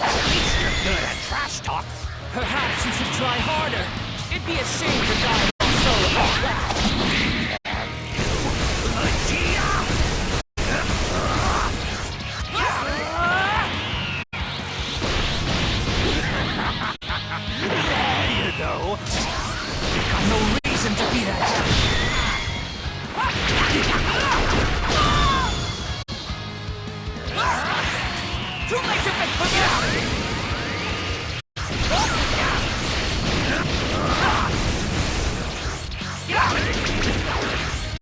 At least you're good at trash talk. Perhaps you should try harder. It'd be a shame to die so like that. You know, You've got no reason to be that happy. Too late to make for me!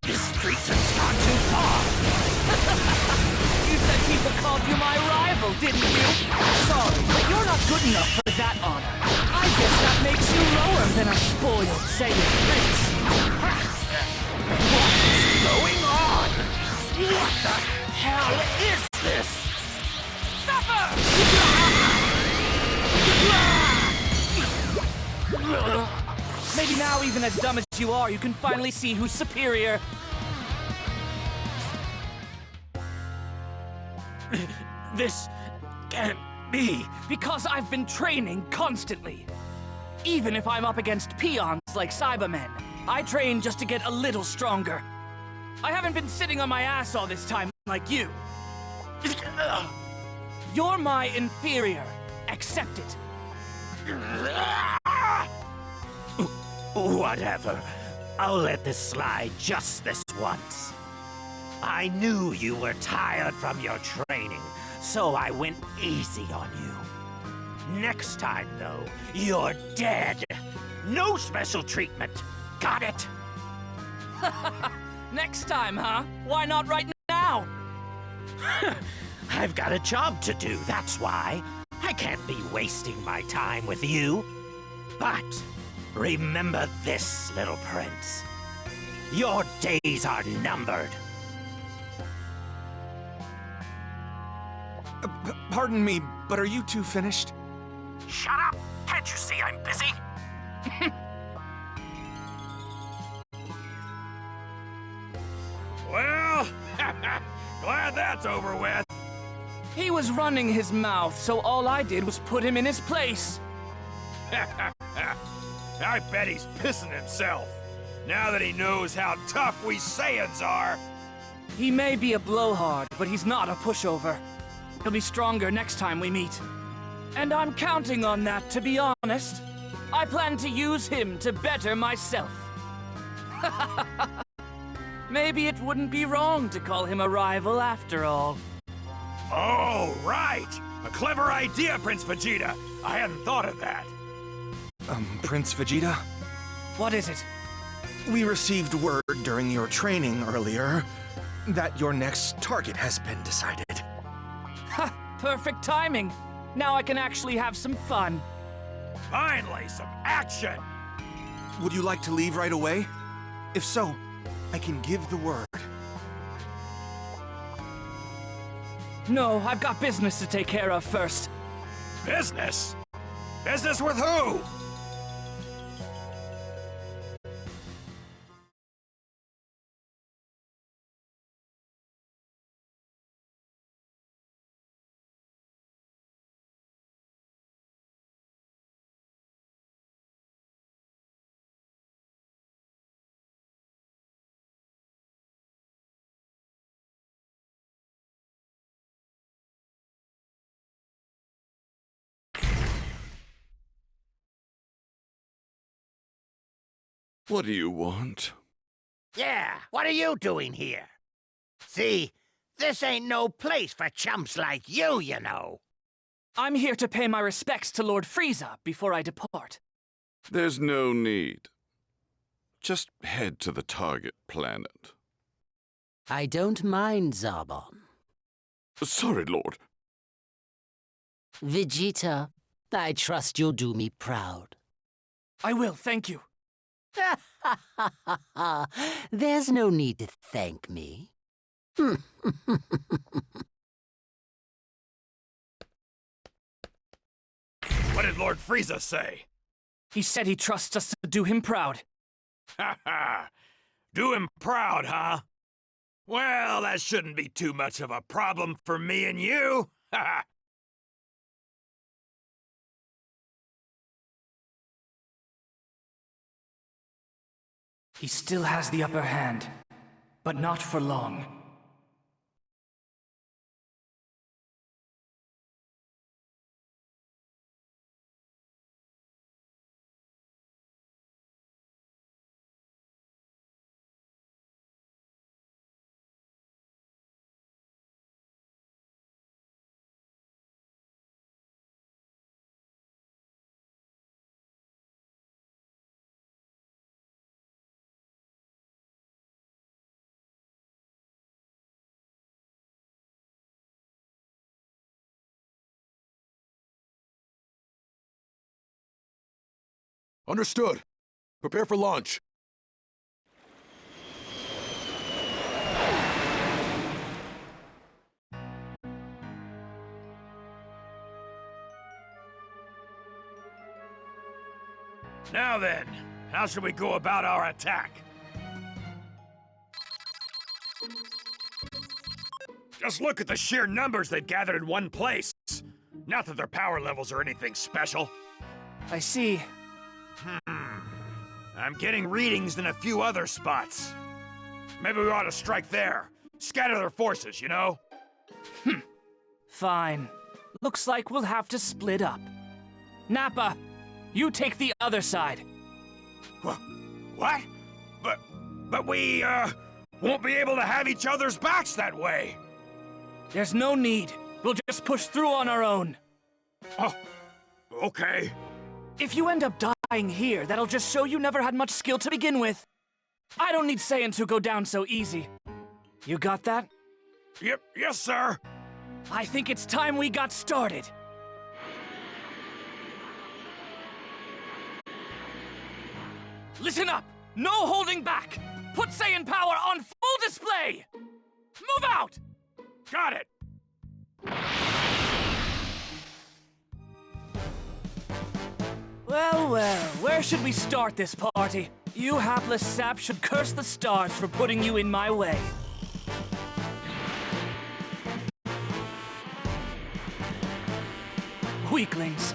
this creature's gone too far. You said people called you my rival, didn't you? Sorry, but you're not good enough for that honor. I guess that makes you lower than a spoiled Saiyan prince. What's going on? What the hell is this? Maybe now, even as dumb as you are, you can finally see who's superior. This can't be. Because I've been training constantly. Even if I'm up against peons like Cybermen, I train just to get a little stronger. I haven't been sitting on my ass all this time like you. You're my inferior. Accept it. Whatever. I'll let this slide just this once. I knew you were tired from your training, so I went easy on you. Next time, though, you're dead. No special treatment. Got it? Next time, huh? Why not right now? I've got a job to do, that's why. I can't be wasting my time with you. But remember this, little prince. Your days are numbered. Pardon me, but are you two finished? Shut up! Can't you see I'm busy? Well, glad that's over with. He was running his mouth, so all I did was put him in his place. I bet he's pissing himself, now that he knows how tough we Saiyans are. He may be a blowhard, but he's not a pushover. He'll be stronger next time we meet. And I'm counting on that, to be honest. I plan to use him to better myself. Maybe it wouldn't be wrong to call him a rival after all. Oh, right! A clever idea, Prince Vegeta. I hadn't thought of that. Prince Vegeta? What is it? We received word during your training earlier that your next target has been decided. Ha! Perfect timing. Now I can actually have some fun. Finally, some action! Would you like to leave right away? If so, I can give the word. No, I've got business to take care of first. Business? Business with who? What do you want? Yeah, what are you doing here? See, this ain't no place for chumps like you, you know. I'm here to pay my respects to Lord Frieza before I depart. There's no need. Just head to the target planet. I don't mind, Zarbon. Sorry, Lord. Vegeta, I trust you'll do me proud. I will, thank you. There's no need to thank me. What did Lord Frieza say? He said he trusts us to do him proud. Ha ha! Do him proud, huh? Well, that shouldn't be too much of a problem for me and you. Ha ha! He still has the upper hand, but not for long. Understood. Prepare for launch. Now then, how should we go about our attack? Just look at the sheer numbers they've gathered in one place. Not that their power levels are anything special. I see. I'm getting readings in a few other spots. Maybe we ought to strike there. Scatter their forces, you know? Fine. Looks like we'll have to split up. Nappa, you take the other side. What? But we, won't be able to have each other's backs that way. There's no need. We'll just push through on our own. Oh, okay. If you end up dying here, that'll just show you never had much skill to begin with. I don't need Saiyan to go down so easy. You got that? Yep, yes, sir. I think it's time we got started. Listen up! No holding back! Put Saiyan power on full display! Move out! Got it! Well, well, where should we start this party? You hapless sap should curse the stars for putting you in my way. Weaklings.